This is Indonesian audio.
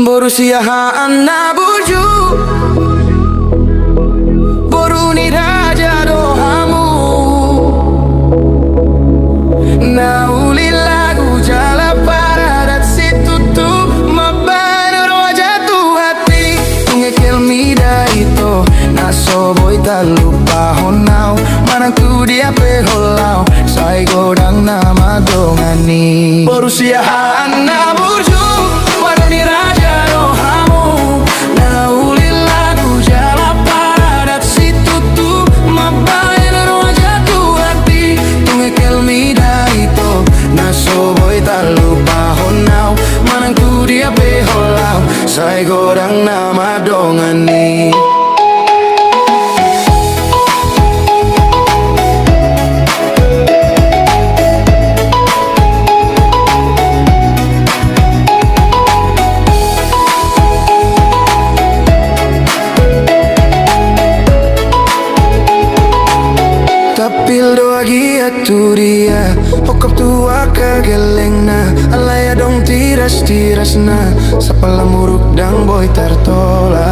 Borussia Hanna Buju Boruni Raja Dohamu Nauli lagu jala paradat situ tu mabanar wajah tu hati ngekil mida itu naso boy tak lupa honau manang tu dia peholau sai godang nama dongani Borussia Hanna Buju Boruni Raja Dohamu Nauli lagu jala paradat situ tu mabanar wajah tu hati ngekil mida itu naso boy tak lupa honau manang tu dia peholau sai godang nama dongani Tapil doa gia tu dia Hokap tua kageleng na Alaya dong tiras na Sapala muruk dang boy tertola